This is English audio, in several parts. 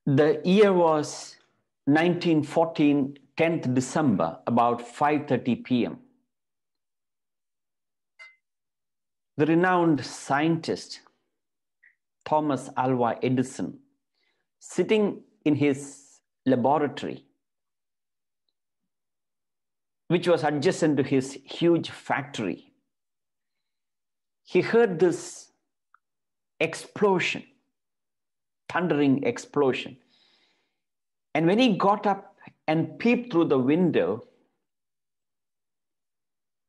The year was 1914, 10th December, about 5:30 p.m. The renowned scientist Thomas Alva Edison, sitting in his laboratory, which was adjacent to his huge factory, he heard this explosion, thundering explosion. And when he got up and peeped through the window,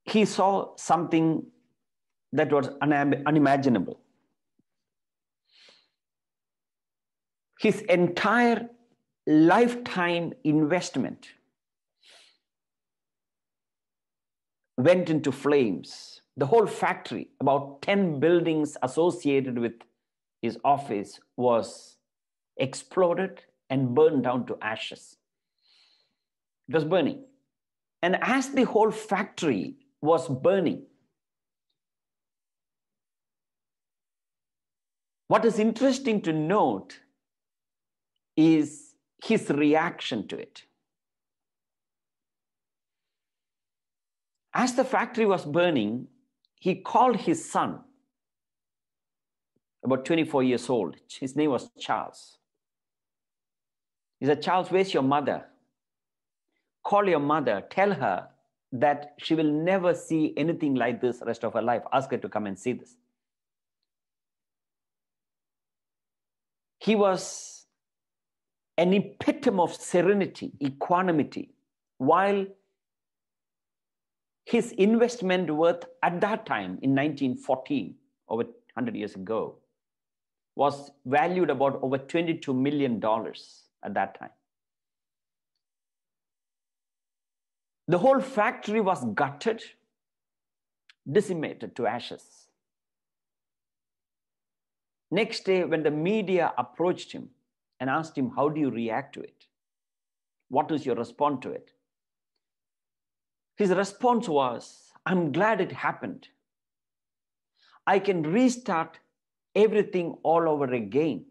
he saw something that was unimaginable. His entire lifetime investment went into flames. The whole factory, about 10 buildings associated with his office, was exploded and burned down to ashes. It was burning. And as the whole factory was burning, what is interesting to note is his reaction to it. As the factory was burning, he called his son, about 24 years old. His name was Charles. He said, "Charles, where's your mother? Call your mother, tell her that she will never see anything like this the rest of her life. Ask her to come and see this." He was an epitome of serenity, equanimity, while his investment worth at that time in 1914, over 100 years ago, was valued about over $22 million at that time. The whole factory was gutted, decimated to ashes. Next day, when the media approached him and asked him, "How do you react to it? What is your response to it?" His response was, "I'm glad it happened. I can restart everything all over again."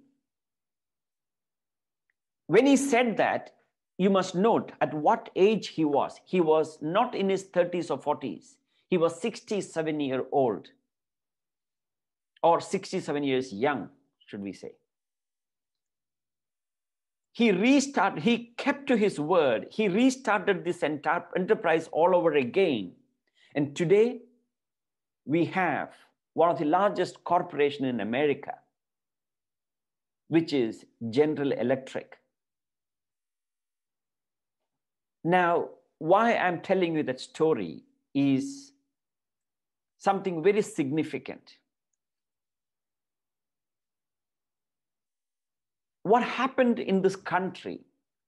When he said that, you must note at what age he was. He was not in his 30s or 40s. He was 67-year-old, or 67 years young, should we say. He kept to his word. He restarted this entire enterprise all over again. And today, we have one of the largest corporations in America, which is General Electric. Now, why I'm telling you that story is something very significant. What happened in this country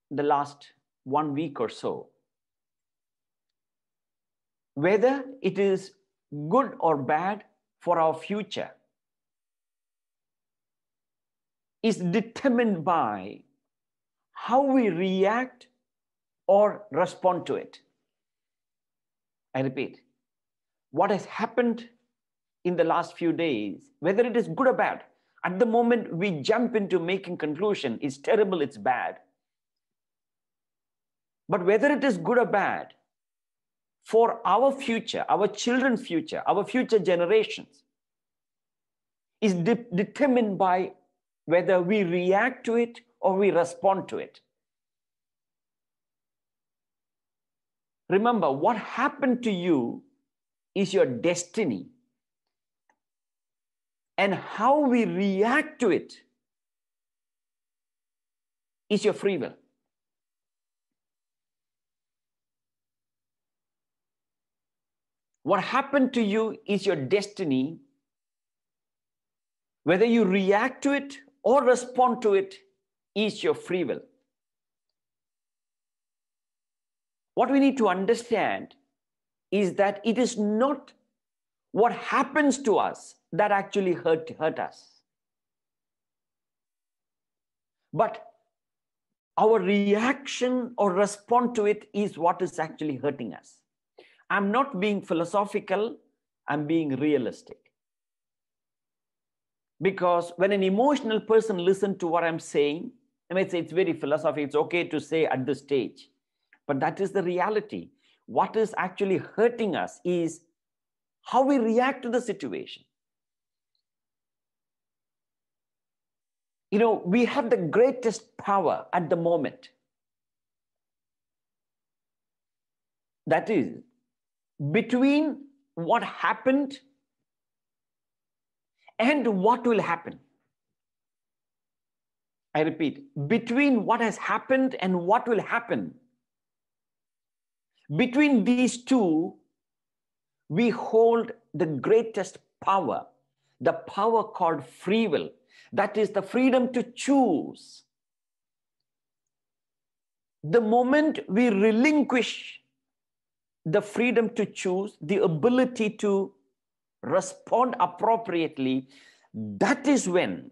the last 1 week or so, whether it is good or bad for our future, is determined by how we react or respond to it. I repeat, what has happened in the last few days, whether it is good or bad, at the moment we jump into making conclusion, it's terrible, it's bad. But whether it is good or bad, for our future, our children's future, our future generations, is determined by whether we react to it or we respond to it. Remember, what happened to you is your destiny. And how we react to it is your free will. What happened to you is your destiny. Whether you react to it or respond to it is your free will. What we need to understand is that it is not what happens to us that actually hurt us, but our reaction or response to it is what is actually hurting us. I'm not being philosophical, I'm being realistic. Because when an emotional person listens to what I'm saying, I mean, it's very philosophical. It's okay to say at this stage, but that is the reality. What is actually hurting us is how we react to the situation. You know, we have the greatest power at the moment. That is between what happened and what will happen. I repeat, between what has happened and what will happen. Between these two, we hold the greatest power, the power called free will. That is the freedom to choose. The moment we relinquish the freedom to choose, the ability to respond appropriately, that is when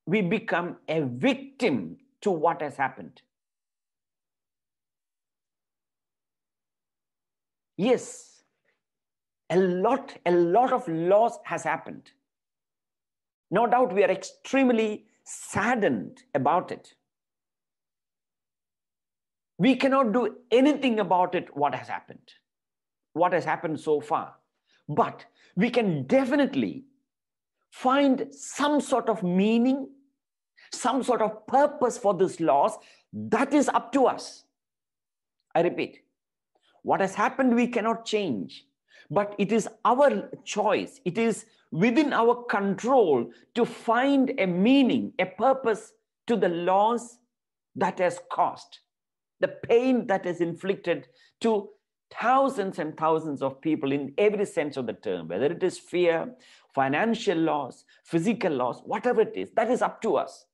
we become a victim to what has happened. Yes, a lot of loss has happened. No doubt we are extremely saddened about it. We cannot do anything about it, what has happened so far. But we can definitely find some sort of meaning, some sort of purpose for this loss. That is up to us. I repeat, what has happened we cannot change, but it is our choice. It is within our control to find a meaning, a purpose to the loss that has caused, the pain that is inflicted to thousands and thousands of people in every sense of the term, whether it is fear, financial loss, physical loss, whatever it is, that is up to us.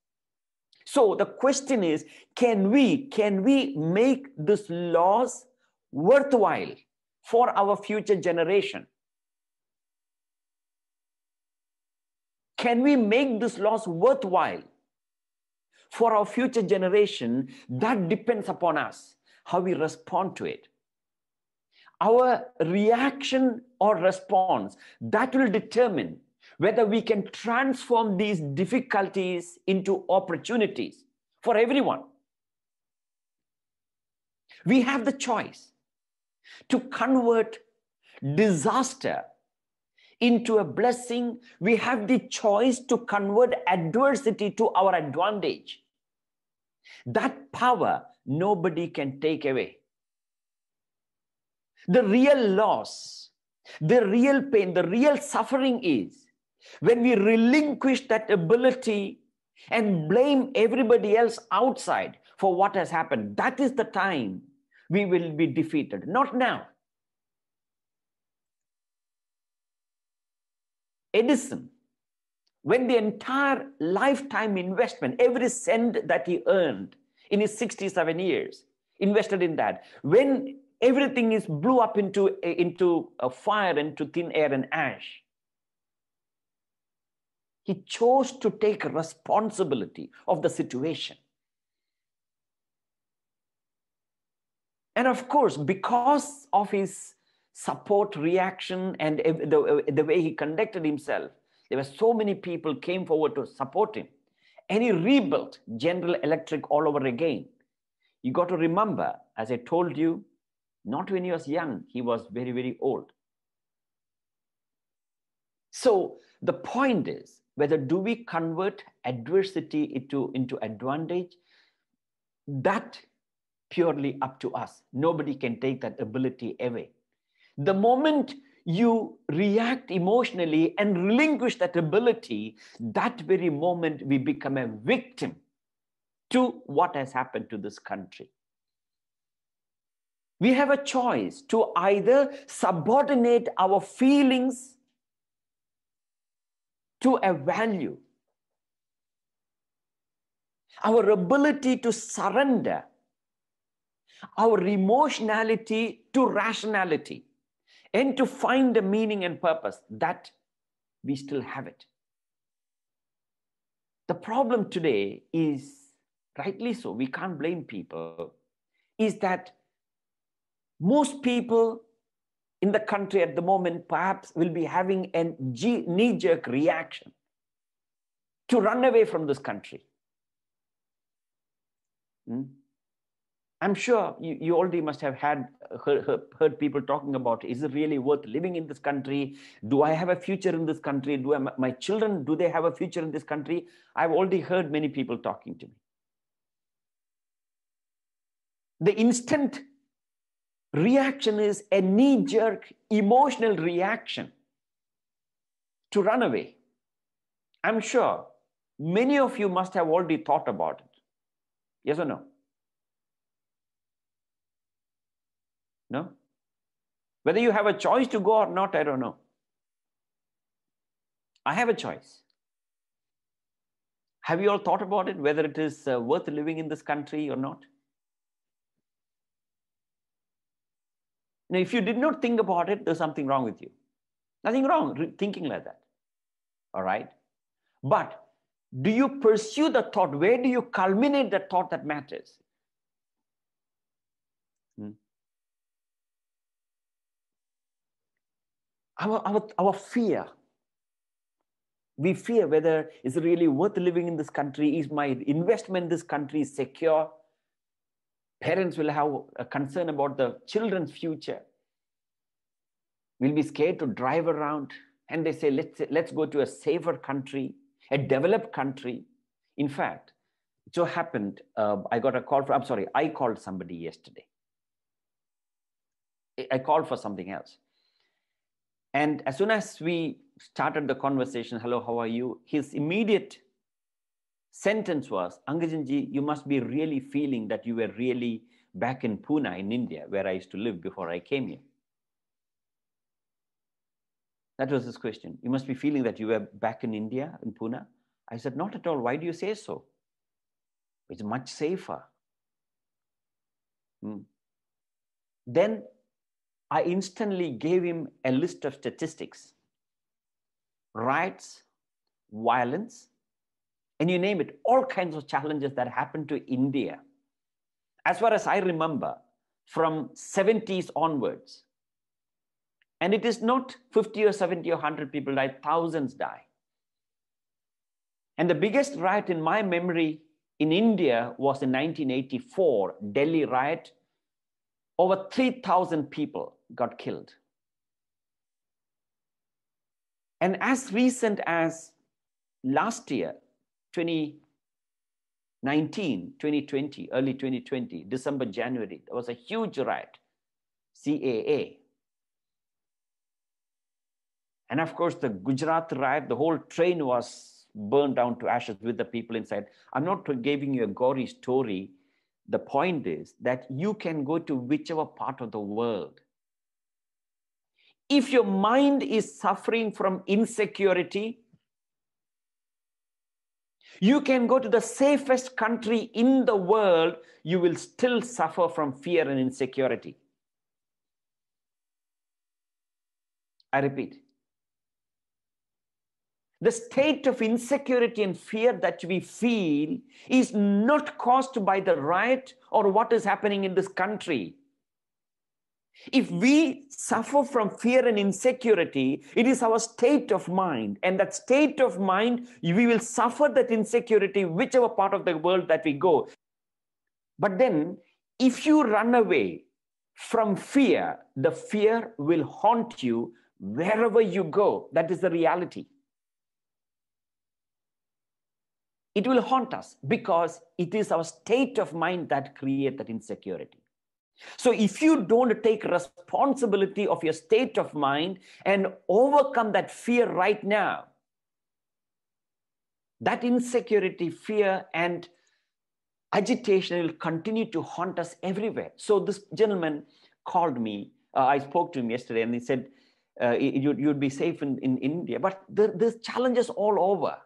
So the question is, can we make this loss worthwhile for our future generation? Can we make this loss worthwhile for our future generation? That depends upon us, how we respond to it. Our reaction or response, that will determine whether we can transform these difficulties into opportunities for everyone. We have the choice to convert disaster into a blessing. We have the choice to convert adversity to our advantage. That power nobody can take away. The real loss, the real pain, the real suffering is when we relinquish that ability and blame everybody else outside for what has happened. That is the time we will be defeated, not now. Edison, when the entire lifetime investment, every cent that he earned in his 67 years, invested in that, when everything is blew up into a fire, into thin air and ash, he chose to take responsibility of the situation. And of course, because of his support reaction and the way he conducted himself, there were so many people came forward to support him. And he rebuilt General Electric all over again. You got to remember, as I told you, not when he was young, he was very, very old. So the point is, whether do we convert adversity into advantage? That purely up to us. Nobody can take that ability away. The moment you react emotionally and relinquish that ability, that very moment we become a victim to what has happened to this country. We have a choice to either subordinate our feelings to a value, our ability to surrender our emotionality to rationality, and to find a meaning and purpose, that we still have it. The problem today is, rightly so, we can't blame people, is that most people in the country at the moment perhaps will be having a knee-jerk reaction to run away from this country. Hmm? I'm sure you already must have heard people talking about, is it really worth living in this country? Do I have a future in this country? My children, do they have a future in this country? I've already heard many people talking to me. The instant reaction is a knee-jerk emotional reaction to run away. I'm sure many of you must have already thought about it. Yes or no? No? Whether you have a choice to go or not, I don't know. I have a choice. Have you all thought about it, whether it is worth living in this country or not? Now, if you did not think about it, there's something wrong with you. Nothing wrong thinking like that. All right? But do you pursue the thought? Where do you culminate the thought that matters? Our fear. We fear whether it's really worth living in this country. Is my investment in this country secure? Parents will have a concern about the children's future. We'll be scared to drive around. And they say, let's go to a safer country, a developed country. In fact, it so happened, I got a call from, I called somebody yesterday. I called for something else. And as soon as we started the conversation, hello, how are you? His immediate sentence was, Angajanji, you must be really feeling that you were really back in Pune in India, where I used to live before I came here. That was his question. You must be feeling that you were back in India, in Pune. I said, not at all. Why do you say so? It's much safer. Then I instantly gave him a list of statistics. Riots, violence, and you name it, all kinds of challenges that happened to India. As far as I remember, from 70s onwards. And it is not 50 or 70 or 100 people died, thousands die. And the biggest riot in my memory in India was in 1984, Delhi riot. Over 3,000 people got killed. And as recent as last year, 2019, 2020, early 2020, December, January, there was a huge riot, CAA. And of course, the Gujarat riot, the whole train was burned down to ashes with the people inside. I'm not giving you a gory story. The point is that you can go to whichever part of the world. If your mind is suffering from insecurity, you can go to the safest country in the world, you will still suffer from fear and insecurity. I repeat. The state of insecurity and fear that we feel is not caused by the riot or what is happening in this country. If we suffer from fear and insecurity, it is our state of mind. And that state of mind, we will suffer that insecurity whichever part of the world that we go. But then, if you run away from fear, the fear will haunt you wherever you go. That is the reality. It will haunt us because it is our state of mind that creates that insecurity. So if you don't take responsibility of your state of mind and overcome that fear right now, that insecurity, fear, and agitation will continue to haunt us everywhere. So this gentleman called me. I spoke to him yesterday and he said, you'd be safe in India. But there's challenges all over.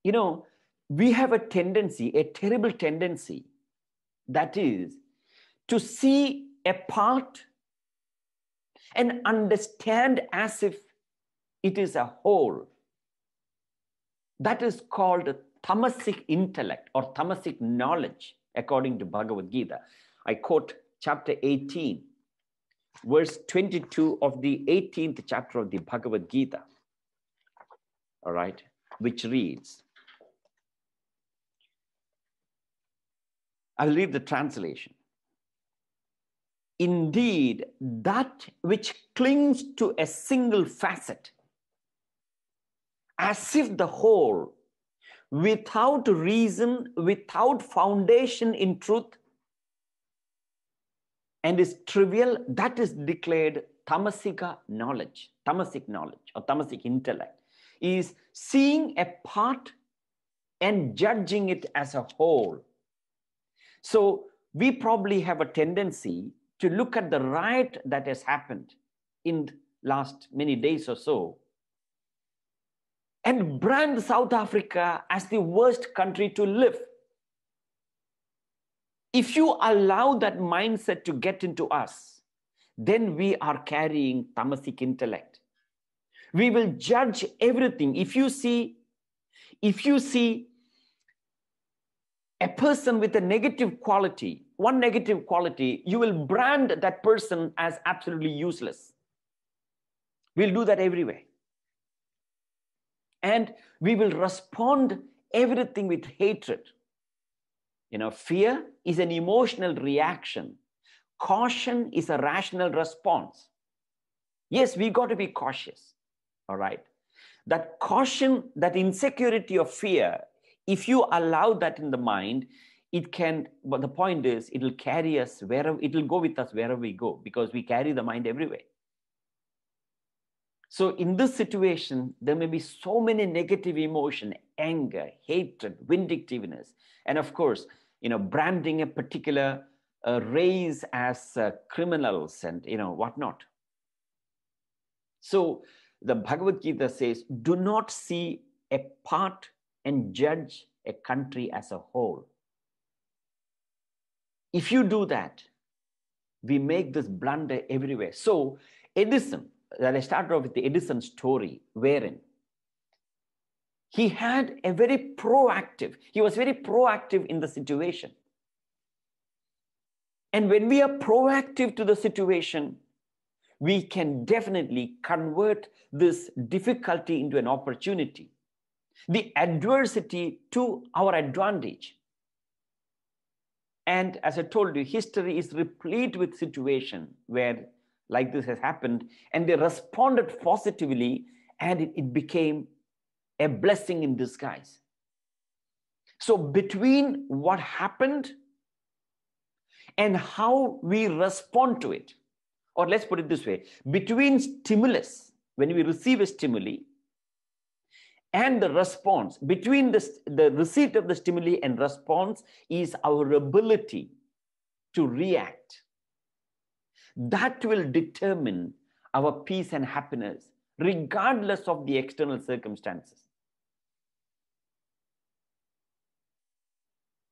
You know, we have a tendency, a terrible tendency, that is to see a part and understand as if it is a whole. That is called tamasic intellect or tamasic knowledge, according to Bhagavad Gita. I quote chapter 18, verse 22 of the 18th chapter of the Bhagavad Gita, all right, which reads, I'll read the translation. Indeed, that which clings to a single facet, as if the whole, without reason, without foundation in truth, and is trivial, that is declared tamasic knowledge or tamasic intellect, is seeing a part and judging it as a whole. So we probably have a tendency to look at the riot that has happened in last many days or so and brand South Africa as the worst country to live. If you allow that mindset to get into us, then we are carrying tamasic intellect. We will judge everything. If you see a person with a negative quality, one negative quality, you will brand that person as absolutely useless. We'll do that everywhere. And we will respond everything with hatred. Fear is an emotional reaction. Caution is a rational response. Yes, we got to be cautious. All right. That caution, that insecurity of fear, if you allow that in the mind, but the point is, it will carry us wherever, it will go with us wherever we go, because we carry the mind everywhere. So in this situation, there may be so many negative emotions, anger, hatred, vindictiveness, and of course, branding a particular race as criminals and, whatnot. So the Bhagavad Gita says, do not see a part and judge a country as a whole. If you do that, we make this blunder everywhere. So Edison, that I started off with the Edison story, wherein he was very proactive in the situation. And when we are proactive to the situation, we can definitely convert this difficulty into an opportunity, the adversity to our advantage. And as I told you, history is replete with situations where like this has happened, and they responded positively, and it became a blessing in disguise. So between what happened and how we respond to it, or let's put it this way, between stimulus, when we receive a stimuli, and the response, between the receipt of the stimuli and response is our ability to react. That will determine our peace and happiness, regardless of the external circumstances.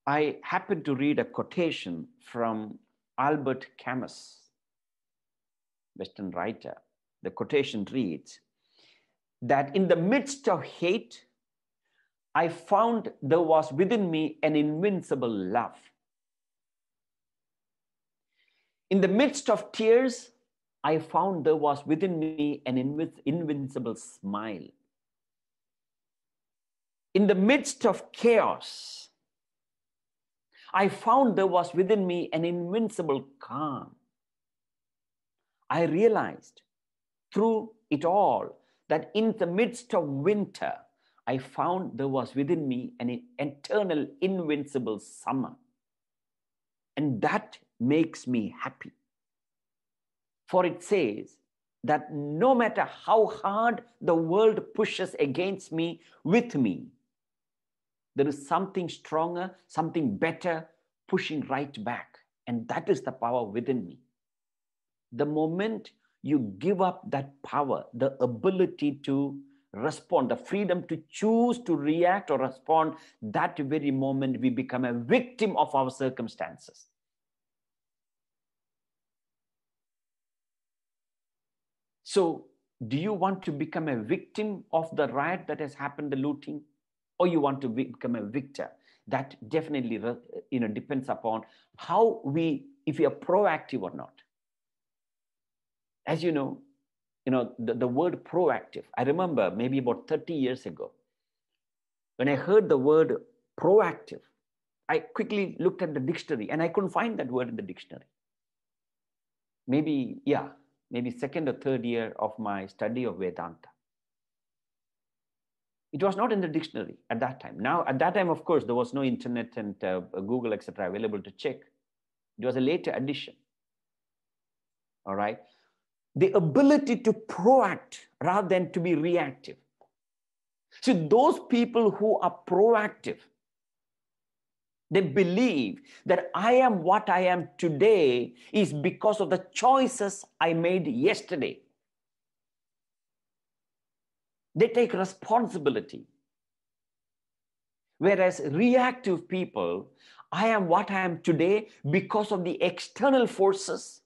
I happened to read a quotation from Albert Camus, Western writer. The quotation reads that in the midst of hate, I found there was within me an invincible love. In the midst of tears, I found there was within me an invincible smile. In the midst of chaos, I found there was within me an invincible calm. I realized through it all that in the midst of winter, I found there was within me an eternal, invincible summer. And that makes me happy. For it says that no matter how hard the world pushes against me, with me, there is something stronger, something better pushing right back. And that is the power within me. The moment you give up that power, the ability to respond, the freedom to choose to react or respond, that very moment we become a victim of our circumstances. So, do you want to become a victim of the riot that has happened, the looting, or you want to become a victor? That definitely, depends upon how if we are proactive or not. As you know, the word proactive. I remember maybe about 30 years ago, when I heard the word proactive, I quickly looked at the dictionary and I couldn't find that word in the dictionary. Maybe second or third year of my study of Vedanta. It was not in the dictionary at that time. Now, at that time, of course, there was no internet and Google, etc., available to check. It was a later addition. All right. The ability to proact rather than to be reactive. So those people who are proactive, they believe that I am what I am today is because of the choices I made yesterday. They take responsibility. Whereas reactive people, I am what I am today because of the external forces,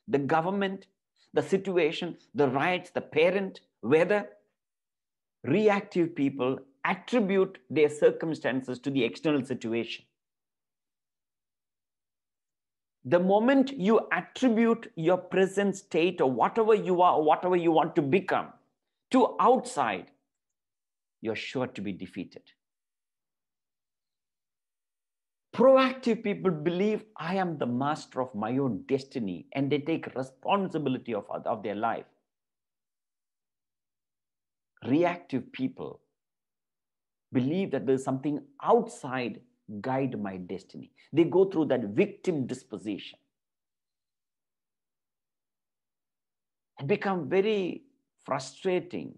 the government, the situation, the rights, the parent, weather. Reactive people attribute their circumstances to the external situation. The moment you attribute your present state or whatever you are or whatever you want to become to outside, you're sure to be defeated. Proactive people believe I am the master of my own destiny and they take responsibility of their life. Reactive people believe that there's something outside guide my destiny. They go through that victim disposition and become very frustrating,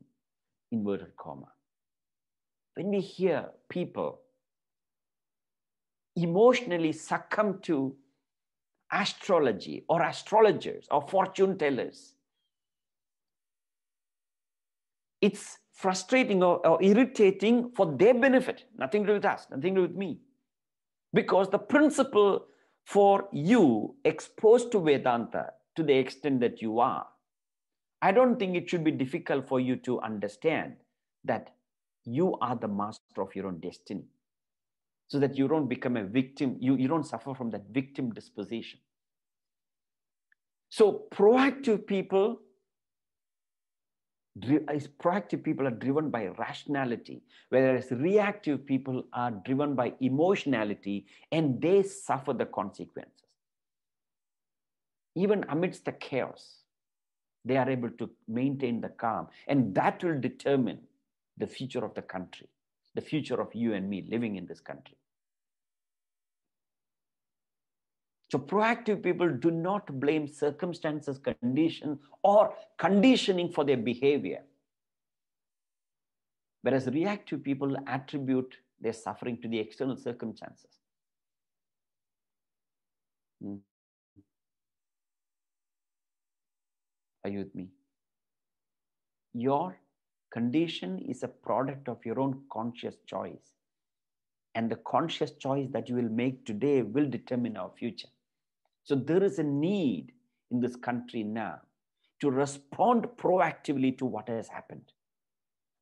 inverted comma. When we hear people emotionally succumb to astrology or astrologers or fortune tellers, it's frustrating or irritating for their benefit. Nothing to do with us, nothing to do with me. Because the principle for you exposed to Vedanta to the extent that you are, I don't think it should be difficult for you to understand that you are the master of your own destiny. So that you don't become a victim, you don't suffer from that victim disposition. So proactive people are driven by rationality, whereas reactive people are driven by emotionality and they suffer the consequences. Even amidst the chaos, they are able to maintain the calm, and that will determine the future of the country, the future of you and me living in this country. So proactive people do not blame circumstances, condition, or conditioning for their behavior. Whereas reactive people attribute their suffering to the external circumstances. Are you with me? Your condition is a product of your own conscious choice. And the conscious choice that you will make today will determine our future. So there is a need in this country now to respond proactively to what has happened.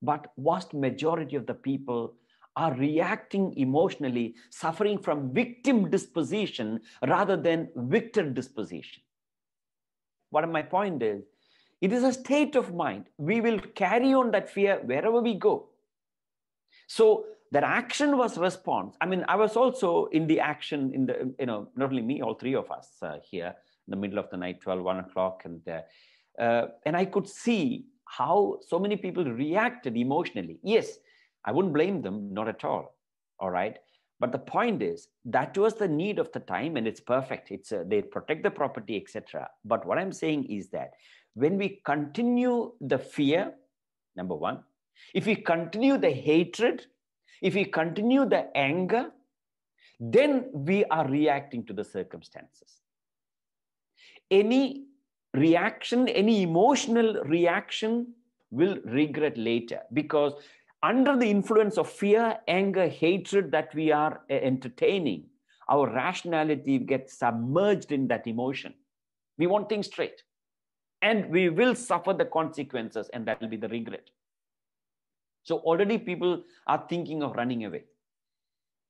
But vast majority of the people are reacting emotionally, suffering from victim disposition rather than victor disposition. What my point is, it is a state of mind. We will carry on that fear wherever we go. So that action was response. I mean, I was also in the action in the, not only me, all three of us here in the middle of the night, 12, 1 o'clock. And I could see how so many people reacted emotionally. Yes, I wouldn't blame them, not at all. All right. But the point is, that was the need of the time and it's perfect. They protect the property, etc. But what I'm saying is that when we continue the fear, number one, if we continue the hatred, if we continue the anger, then we are reacting to the circumstances. Any reaction, any emotional reaction will regret later, because under the influence of fear, anger, hatred that we are entertaining, our rationality gets submerged in that emotion. We want things straight. And we will suffer the consequences, and that will be the regret. So already people are thinking of running away.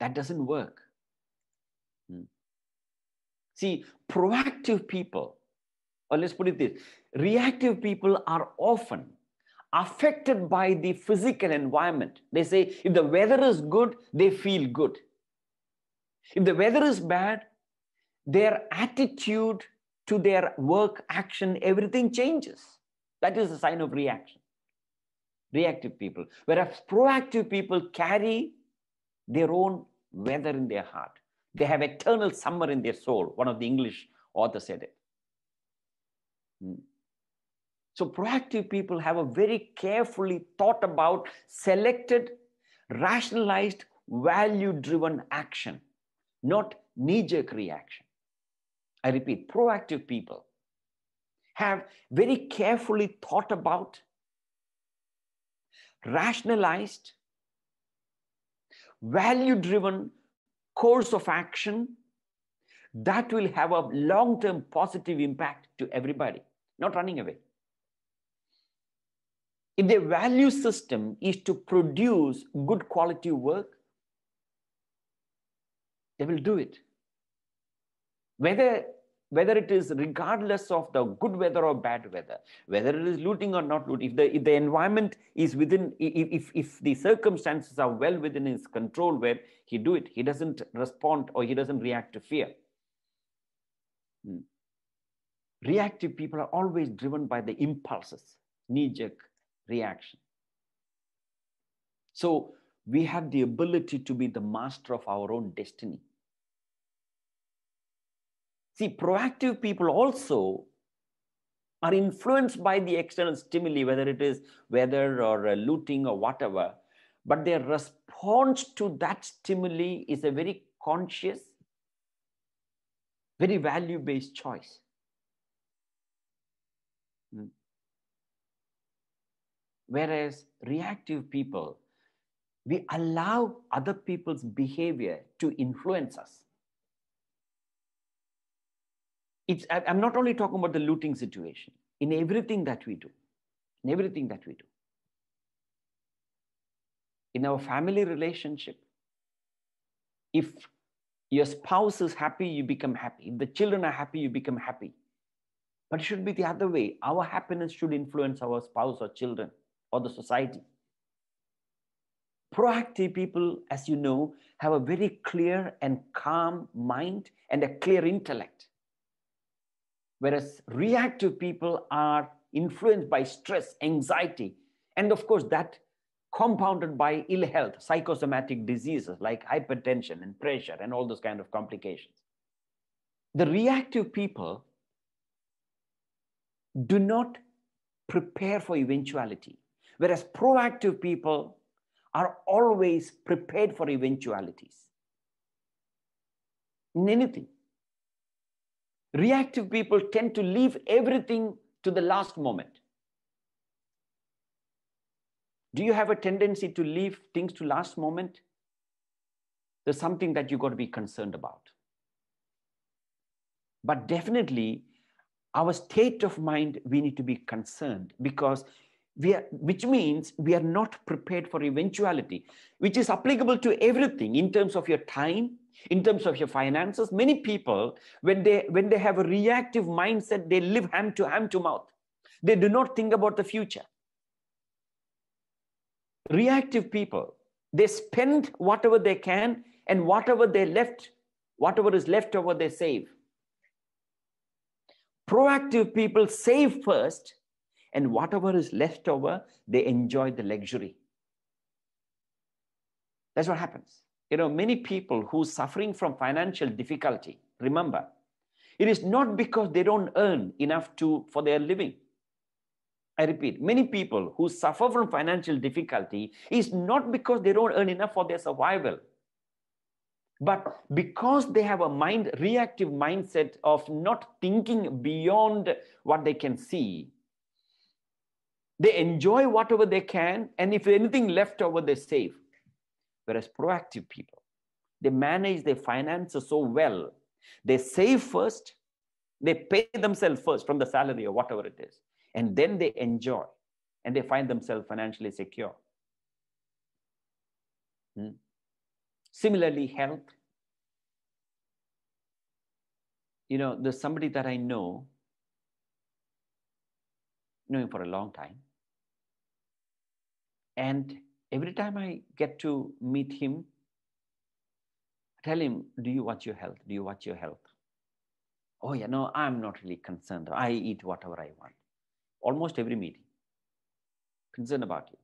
That doesn't work. See, proactive people, or let's put it this, reactive people are often affected by the physical environment. They say if the weather is good, they feel good. If the weather is bad, their attitude to their work, action, everything changes. That is a sign of reaction. Reactive people. Whereas proactive people carry their own weather in their heart. They have eternal summer in their soul. One of the English authors said it. So proactive people have a very carefully thought about, selected, rationalized, value-driven action, not knee-jerk reaction. I repeat, proactive people have very carefully thought about, rationalized, value-driven course of action that will have a long-term positive impact to everybody, not running away. If their value system is to produce good quality work, they will do it. Whether it is regardless of the good weather or bad weather, whether it is looting or not looting, if the environment is within, if the circumstances are well within his control where he do it, he doesn't respond or he doesn't react to fear. Reactive people are always driven by the impulses, knee-jerk reaction. So we have the ability to be the master of our own destiny. See, proactive people also are influenced by the external stimuli, whether it is weather or looting or whatever, but their response to that stimuli is a very conscious, very value-based choice. Whereas reactive people, we allow other people's behavior to influence us. I'm not only talking about the looting situation, in everything that we do, in our family relationship, if your spouse is happy, you become happy. If the children are happy, you become happy. But it should be the other way. Our happiness should influence our spouse or children or the society. Proactive people, as you know, have a very clear and calm mind and a clear intellect. Whereas reactive people are influenced by stress, anxiety, and of course that compounded by ill health, psychosomatic diseases like hypertension and pressure and all those kind of complications. The reactive people do not prepare for eventuality, whereas proactive people are always prepared for eventualities in anything. Reactive people tend to leave everything to the last moment. Do you have a tendency to leave things to last moment? There's something that you've got to be concerned about. But definitely, our state of mind, we need to be concerned because which means we are not prepared for eventuality, which is applicable to everything in terms of your time, in terms of your finances. Many people, when they have a reactive mindset, they live hand to mouth. They do not think about the future. Reactive people, they spend whatever they can, and whatever is left over, they save. Proactive people save first, and whatever is left over, they enjoy the luxury. That's what happens. Many people who are suffering from financial difficulty, remember, it is not because they don't earn enough for their living. I repeat, many people who suffer from financial difficulty is not because they don't earn enough for their survival, but because they have a reactive mindset of not thinking beyond what they can see. They enjoy whatever they can, and if anything left over, they save. Whereas proactive people, they manage their finances so well. They save first, they pay themselves first from the salary or whatever it is, and then they enjoy, and they find themselves financially secure. Similarly, health. There's somebody that I know him for a long time. And every time I get to meet him, Tell him, do you watch your health? Do you watch your health? Oh, yeah, no, I'm not really concerned. I eat whatever I want. Almost every meeting. Concerned about you.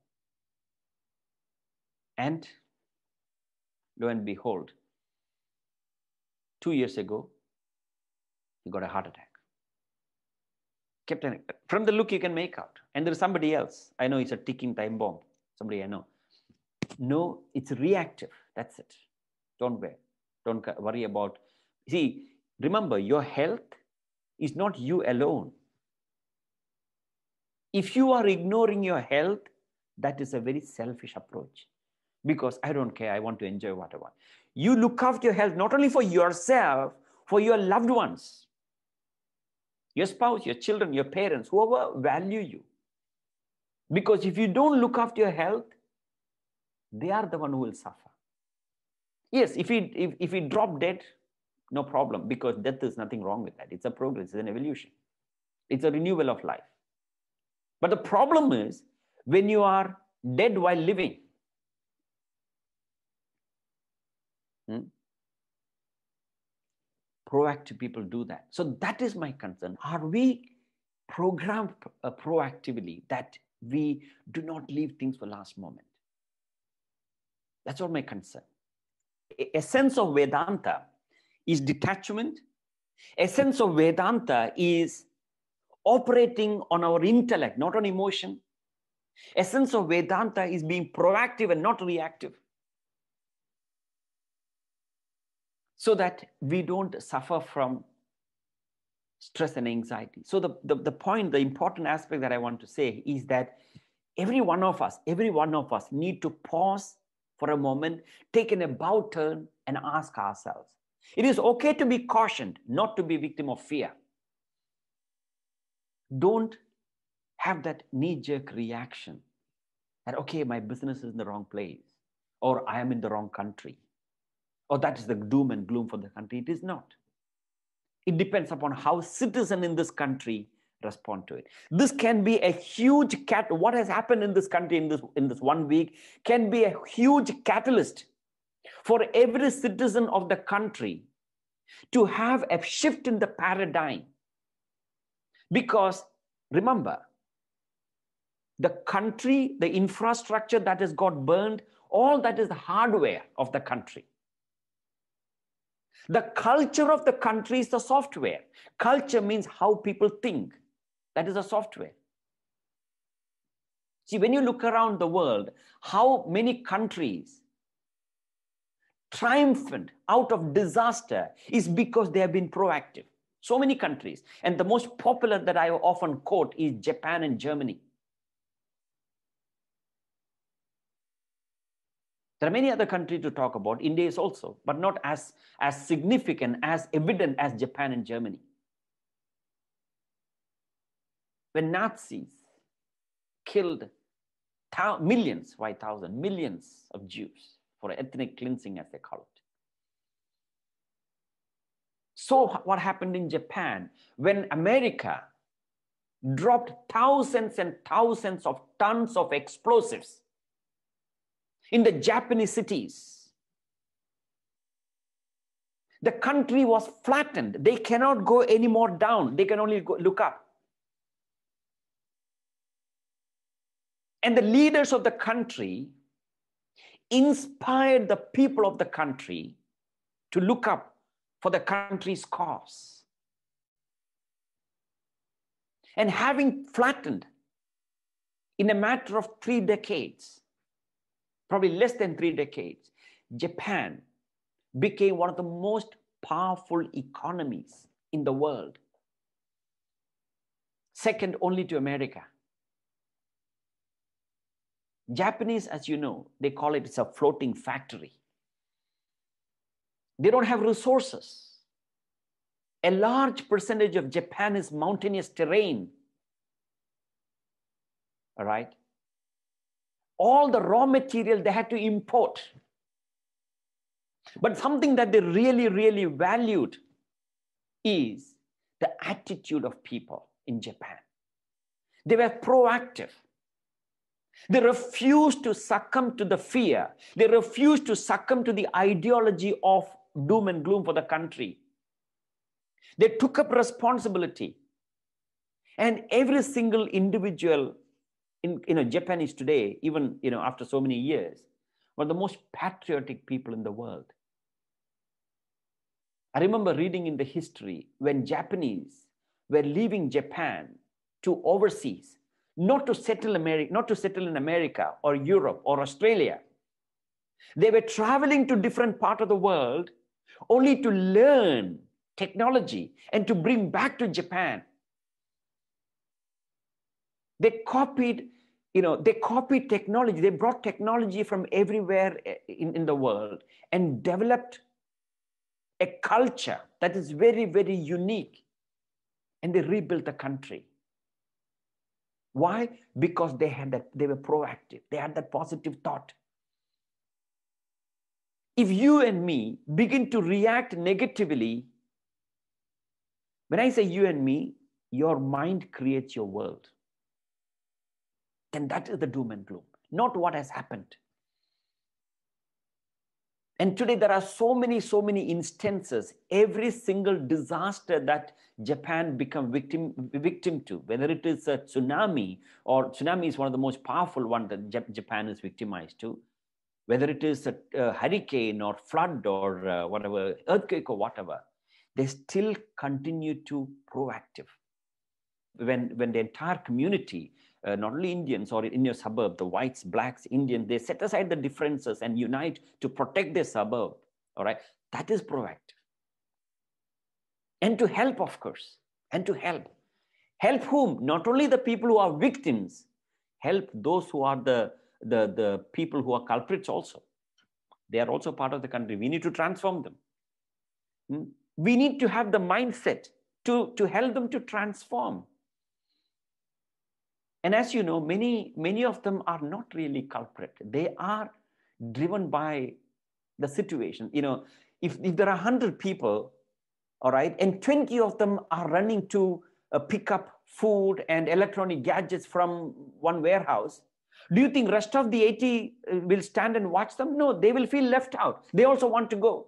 And lo and behold, 2 years ago, he got a heart attack. From the look you can make out. And there's somebody else. I know it's a ticking time bomb. Somebody I know. No, it's reactive. That's it. Don't worry about. See, remember, your health is not you alone. If you are ignoring your health, that is a very selfish approach. Because I don't care, I want to enjoy what I want. You look after your health not only for yourself, for your loved ones, your spouse, your children, your parents, whoever value you. Because if you don't look after your health, they are the one who will suffer. Yes, if we drop dead, no problem, because death is nothing wrong with that. It's a progress, it's an evolution. It's a renewal of life. But the problem is when you are dead while living. Proactive people do that. So that is my concern. Are we programmed proactively that we do not leave things for last moment? That's all my concern. A sense of Vedanta is detachment. A sense of Vedanta is operating on our intellect, not on emotion. A sense of Vedanta is being proactive and not reactive, so that we don't suffer from stress and anxiety. So the point, the important aspect that I want to say is that every one of us need to pause for a moment, take an about turn and ask ourselves. It is okay to be cautioned, not to be victim of fear. Don't have that knee-jerk reaction that, okay, my business is in the wrong place, or I am in the wrong country, or that is the doom and gloom for the country. It is not. It depends upon how citizens in this country respond to it. This can be a huge what has happened in this country in this 1 week can be a huge catalyst for every citizen of the country to have a shift in the paradigm. Because remember, the country, the infrastructure that has got burned, all that is the hardware of the country. The culture of the country is the software. Culture means how people think. That is a software. See, when you look around the world, how many countries triumphant out of disaster is because they have been proactive. So many countries. And the most popular that I often quote is Japan and Germany. There are many other countries to talk about. India is also, but not as significant, as evident as Japan and Germany. When Nazis killed millions, why thousand, millions of Jews for ethnic cleansing, as they call it. So what happened in Japan when America dropped thousands and thousands of tons of explosives in the Japanese cities? The country was flattened. They cannot go any more down. They can only look up. And the leaders of the country inspired the people of the country to look up for the country's cause. And having flattened in a matter of 3 decades, probably less than 3 decades, Japan became one of the most powerful economies in the world, second only to America. Japanese, as you know, they call it, it's a floating factory. They don't have resources. A large percentage of Japan is mountainous terrain. All right? All the raw material they had to import. But something that they really, really valued is the attitude of people in Japan. They were proactive. They refused to succumb to the fear. They refused to succumb to the ideology of doom and gloom for the country. They took up responsibility. And every single individual in Japanese today, even after so many years, were the most patriotic people in the world. I remember reading in the history when Japanese were leaving Japan to overseas, not to settle in America or Europe or Australia. They were traveling to different parts of the world only to learn technology and to bring back to Japan. They copied technology. They brought technology from everywhere in the world and developed a culture that is very, very unique. And they rebuilt the country. Why? Because they were proactive. They had that positive thought. If you and me begin to react negatively, when I say you and me, your mind creates your world. Then that is the doom and gloom, not what has happened. And today there are so many instances, every single disaster that Japan become victim to, whether it is a tsunami, or tsunami is one of the most powerful ones that Japan is victimized to, whether it is a hurricane or flood or whatever, earthquake or whatever, they still continue to proactive. When the entire community, not only Indians or in your suburb, the whites, blacks, Indians, they set aside the differences and unite to protect their suburb, all right? That is proactive. And to help, of course, and to help. Help whom? Not only the people who are victims, help those who are the people who are culprits also. They are also part of the country. We need to transform them. We need to have the mindset to help them to transform. And as you know, many of them are not really culprit. They are driven by the situation. If there are 100 people, all right, and 20 of them are running to pick up food and electronic gadgets from one warehouse, do you think rest of the 80 will stand and watch them? No, they will feel left out. They also want to go.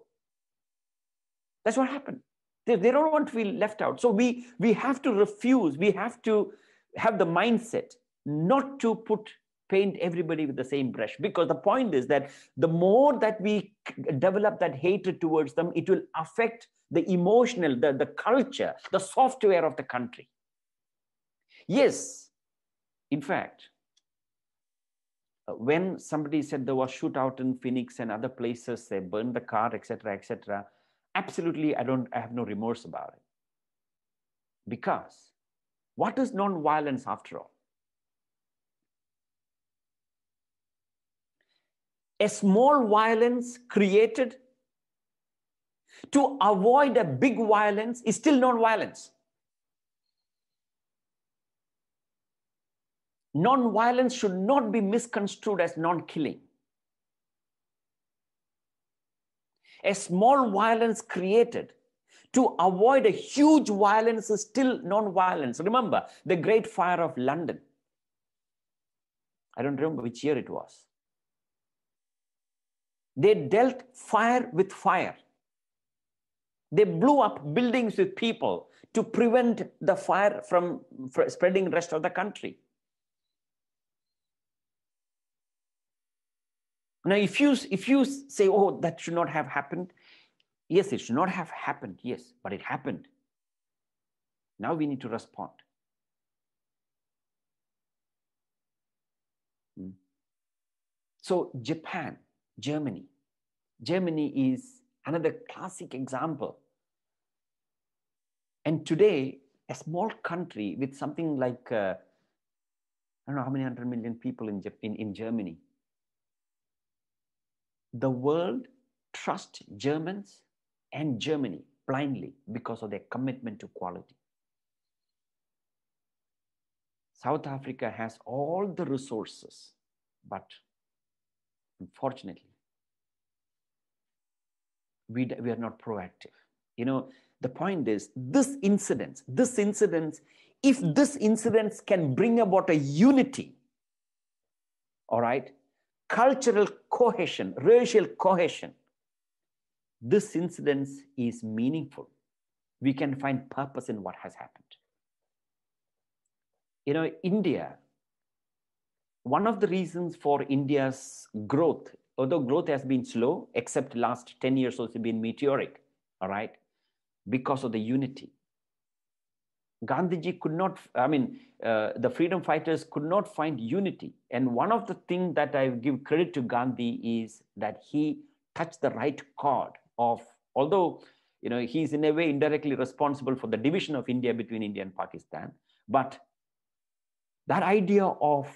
That's what happened. They don't want to feel left out. So we have to refuse. We have to have the mindset not to paint everybody with the same brush, because the point is that the more that we develop that hatred towards them, it will affect the emotional, the culture, the software of the country. Yes, in fact, when somebody said there was shootout in Phoenix and other places, they burned the car, etc., absolutely, I have no remorse about it. Because what is non-violence after all? A small violence created to avoid a big violence is still non-violence. Non-violence should not be misconstrued as non-killing. A small violence created to avoid a huge violence is still non-violence. Remember the Great Fire of London. I don't remember which year it was. They dealt fire with fire. They blew up buildings with people to prevent the fire from spreading the rest of the country. Now, if you say, oh, that should not have happened, yes, it should not have happened, yes, but it happened. Now we need to respond. So Japan, Germany is another classic example. And today, a small country with something like, I don't know how many 100 million people in Germany, the world trusts Germans and Germany blindly because of their commitment to quality. South Africa has all the resources, but unfortunately, we are not proactive. The point is, this incident, if this incident can bring about a unity, all right, cultural cohesion, racial cohesion, this incident is meaningful. We can find purpose in what has happened. You know, India, one of the reasons for India's growth, although growth has been slow, except last 10 years also been meteoric, all right, because of the unity. Gandhiji could not, the freedom fighters could not find unity. And one of the things that I give credit to Gandhi is that he touched the right chord of, although, you know, he's in a way indirectly responsible for the division of India between India and Pakistan, but that idea of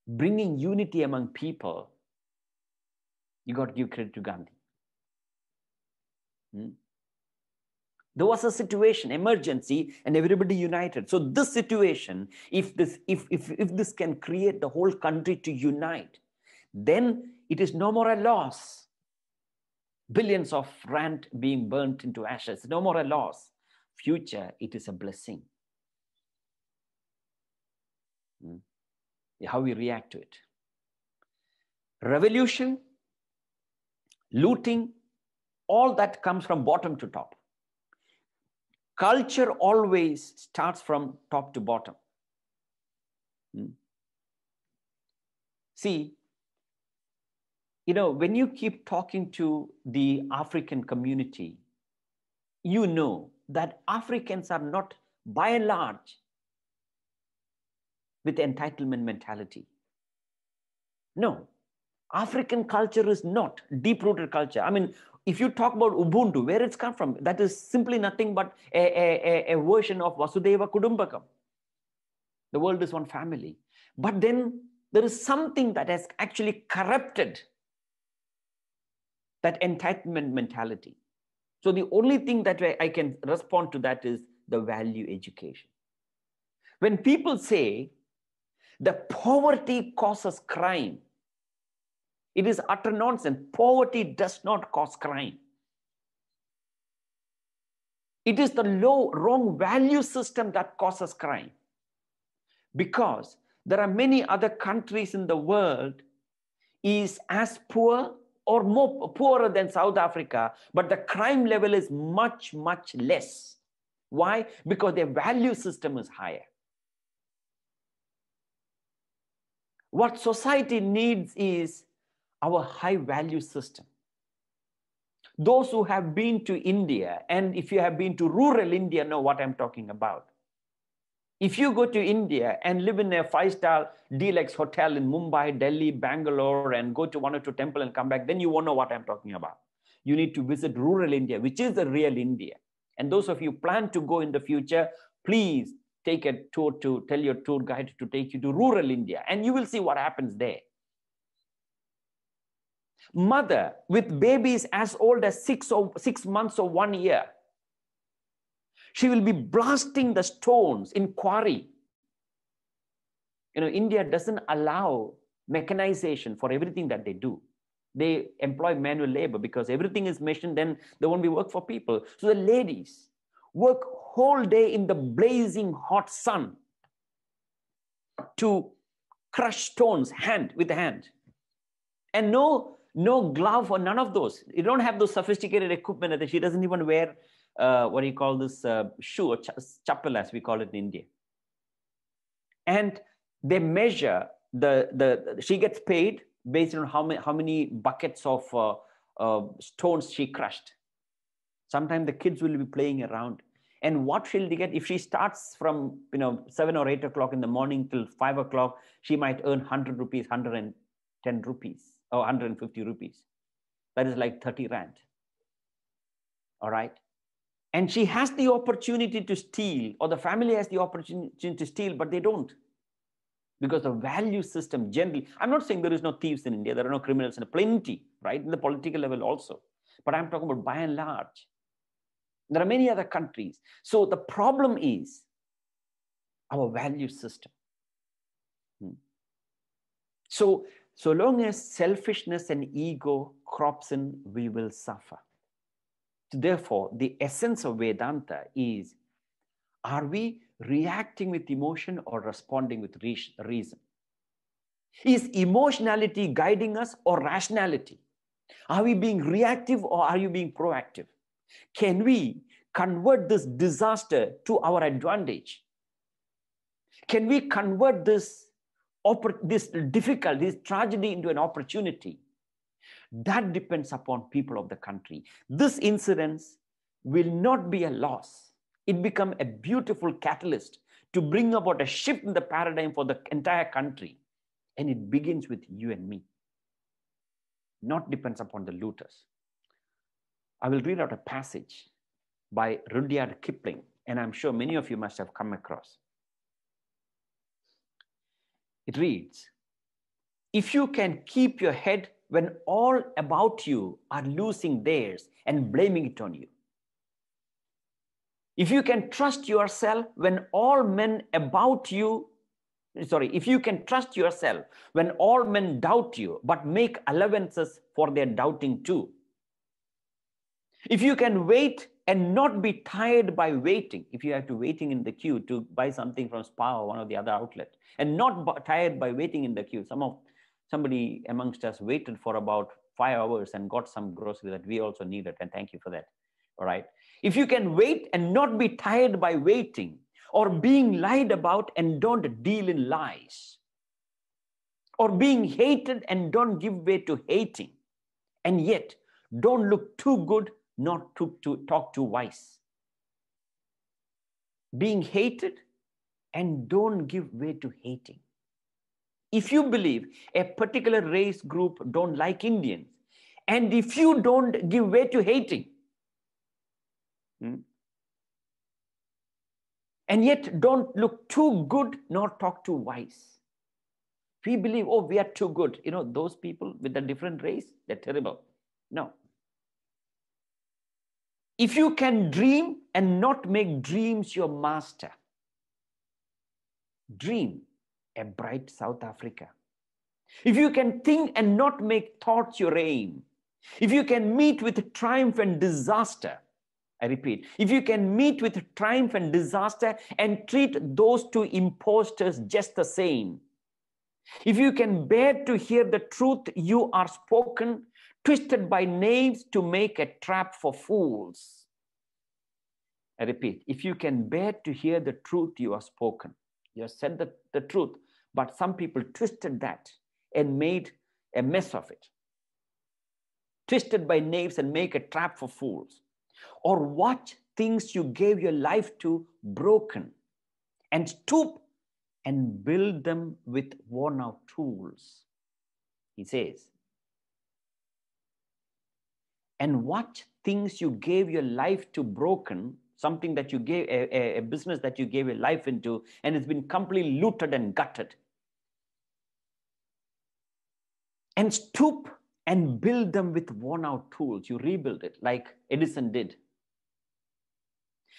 bringing unity among people, you got to give credit to Gandhi. There was a situation, emergency, and everybody united. So this situation, if this can create the whole country to unite, then it is no more a loss. Billions of rand being burnt into ashes, no more a loss. Future, it is a blessing. How we react to it. Revolution, looting, all that comes from bottom to top. Culture always starts from top to bottom. See, you know, when you keep talking to the African community, you know that Africans are not, by and large, with entitlement mentality. No, African culture is not deep-rooted culture. I mean, if you talk about Ubuntu, where it's come from, that is simply nothing but a version of Vasudeva Kudumbakam. The world is one family. But then there is something that has actually corrupted that entitlement mentality. So the only thing that I can respond to that is the value education. When people say the poverty causes crime, it is utter nonsense. Poverty does not cause crime. It is the wrong value system that causes crime. Because there are many other countries in the world is as poor or more poorer than South Africa, but the crime level is much, much less. Why? Because their value system is higher. What society needs is our high value system. Those who have been to India, and if you have been to rural India, know what I'm talking about. If you go to India and live in a 5-star deluxe hotel in Mumbai, Delhi, Bangalore, and go to one or two temples and come back, then you won't know what I'm talking about. You need to visit rural India, which is the real India. And those of you plan to go in the future, please take a tour to tell your tour guide to take you to rural India, and you will see what happens there. Mother with babies as old as 6 months or 1 year, she will be blasting the stones in quarry. You know, India doesn't allow mechanization for everything that they do. They employ manual labor because everything is machine, then there won't be work for people. So the ladies work whole day in the blazing hot sun to crush stones with the hand. And no glove or none of those. You don't have those sophisticated equipment that she doesn't even wear, what do you call this, shoe or chappal as we call it in India. And they measure, she gets paid based on how many buckets of stones she crushed. Sometimes the kids will be playing around. And what she'll get, if she starts from 7 or 8 o'clock in the morning till 5 o'clock, she might earn 100 rupees, 110 rupees, or 150 rupees. That is like 30 rand. All right. And she has the opportunity to steal, or the family has the opportunity to steal, but they don't. Because the value system generally, I'm not saying there is no thieves in India, there are no criminals in plenty, right? In the political level also. But I'm talking about by and large. There are many other countries. So the problem is our value system. So long as selfishness and ego crops in, we will suffer. Therefore, the essence of Vedanta is, are we reacting with emotion or responding with reason? Is emotionality guiding us or rationality? Are we being reactive or are you being proactive? Can we convert this disaster to our advantage? Can we convert this difficulty, this tragedy into an opportunity? That depends upon people of the country. This incident will not be a loss. It becomes a beautiful catalyst to bring about a shift in the paradigm for the entire country. And it begins with you and me. Not depends upon the looters. I will read out a passage by Rudyard Kipling, and I'm sure many of you must have come across. It reads, if you can keep your head when all about you are losing theirs and blaming it on you. If you can trust yourself when all men about you, if you can trust yourself when all men doubt you, but make allowances for their doubting too. If you can wait and not be tired by waiting, if you have to waiting in the queue to buy something from Spa or one of the other outlets, and not tired by waiting in the queue. Somebody amongst us waited for about 5 hours and got some grocery that we also needed, and thank you for that. All right. If you can wait and not be tired by waiting, or being lied about and don't deal in lies, or being hated and don't give way to hating, and yet don't look too good not to talk too wise. Being hated and don't give way to hating. If you believe a particular race group don't like Indians, and if you don't give way to hating, and yet don't look too good nor talk too wise. We believe, oh, we are too good. You know, those people with a different race, they're terrible. No. If you can dream and not make dreams your master, dream a bright South Africa. If you can think and not make thoughts your aim, if you can meet with triumph and disaster, I repeat, if you can meet with triumph and disaster and treat those two impostors just the same, if you can bear to hear the truth you are spoken, twisted by knaves to make a trap for fools. I repeat, if you can bear to hear the truth you are spoken, you have said the truth, but some people twisted that and made a mess of it. Twisted by knaves and make a trap for fools. Or watch things you gave your life to broken and stoop and build them with worn out tools. He says, and watch things you gave your life to broken, something that you gave, a business that you gave your life into, and it's been completely looted and gutted. And stoop and build them with worn out tools. You rebuild it like Edison did.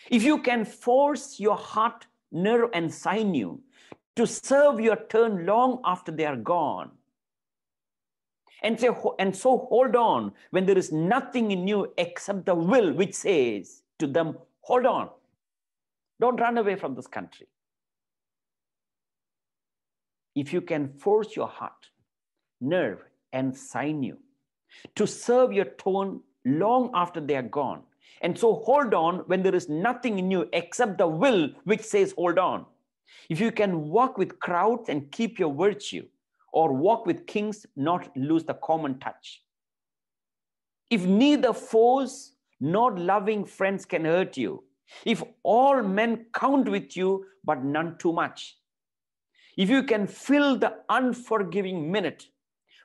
If you can force your heart, nerve, and sinew to serve your turn long after they are gone, and so hold on when there is nothing in you except the will which says to them, hold on. Don't run away from this country. If you can force your heart, nerve, and sinew to serve your tone long after they are gone, and so hold on when there is nothing in you except the will which says hold on. If you can walk with crowds and keep your virtue, or walk with kings, not lose the common touch. If neither foes nor loving friends can hurt you, if all men count with you, but none too much, if you can fill the unforgiving minute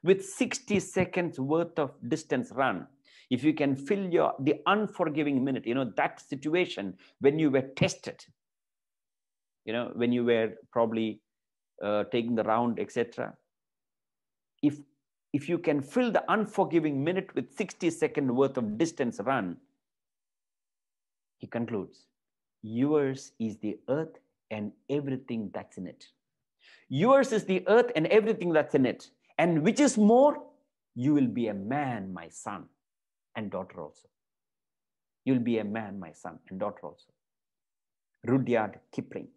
with 60 seconds worth of distance run, if you can fill the unforgiving minute, that situation when you were tested, when you were probably taking the round, etc. If you can fill the unforgiving minute with 60-second worth of distance run, he concludes, yours is the earth and everything that's in it. Yours is the earth and everything that's in it. And which is more, you will be a man, my son and daughter also. You'll be a man, my son and daughter also. Rudyard Kipling.